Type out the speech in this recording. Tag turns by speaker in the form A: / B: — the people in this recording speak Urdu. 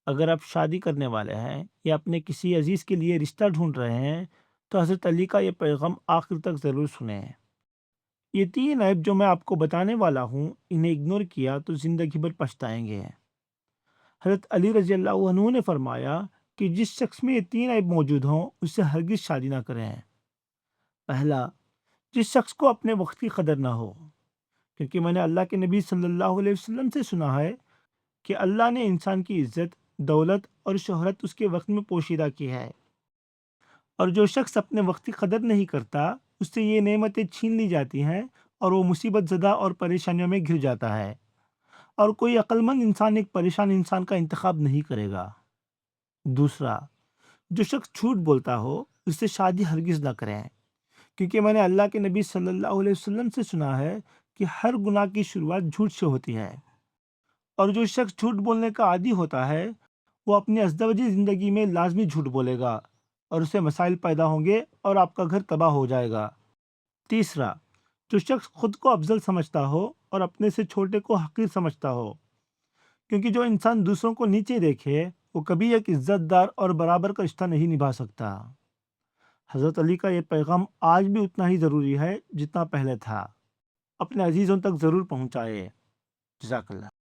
A: اگر آپ شادی کرنے والے ہیں یا اپنے کسی عزیز کے لیے رشتہ ڈھونڈ رہے ہیں تو حضرت علی کا یہ پیغام آخر تک ضرور سنیں۔ یہ تین ایپ جو میں آپ کو بتانے والا ہوں، انہیں اگنور کیا تو زندگی بھر پچھتائیں گے۔ حضرت علی رضی اللہ عنہ نے فرمایا کہ جس شخص میں یہ تین عیب موجود ہوں اس سے ہرگز شادی نہ کریں۔ پہلا، جس شخص کو اپنے وقت کی قدر نہ ہو، کیونکہ میں نے اللہ کے نبی صلی اللہ علیہ وسلم سے سنا ہے کہ اللہ نے انسان کی عزت، دولت اور شہرت اس کے وقت میں پوشیدہ کی ہے، اور جو شخص اپنے وقت کی قدر نہیں کرتا اس سے یہ نعمتیں چھین لی جاتی ہیں اور وہ مصیبت زدہ اور پریشانیوں میں گر جاتا ہے، اور کوئی عقل مند انسان ایک پریشان انسان کا انتخاب نہیں کرے گا۔ دوسرا، جو شخص جھوٹ بولتا ہو اس سے شادی ہرگز نہ کریں، کیونکہ میں نے اللہ کے نبی صلی اللہ علیہ وسلم سے سنا ہے کہ ہر گناہ کی شروعات جھوٹ سے ہوتی ہے، اور جو شخص جھوٹ بولنے کا عادی ہوتا ہے وہ اپنی ازدواجی زندگی میں لازمی جھوٹ بولے گا اور اسے مسائل پیدا ہوں گے اور آپ کا گھر تباہ ہو جائے گا۔ تیسرا، جو شخص خود کو افضل سمجھتا ہو اور اپنے سے چھوٹے کو حقیر سمجھتا ہو، کیونکہ جو انسان دوسروں کو نیچے دیکھے وہ کبھی ایک عزت دار اور برابر کا رشتہ نہیں نبھا سکتا۔ حضرت علی کا یہ پیغام آج بھی اتنا ہی ضروری ہے جتنا پہلے تھا۔ اپنے عزیزوں تک ضرور پہنچائے۔ جزاک اللہ۔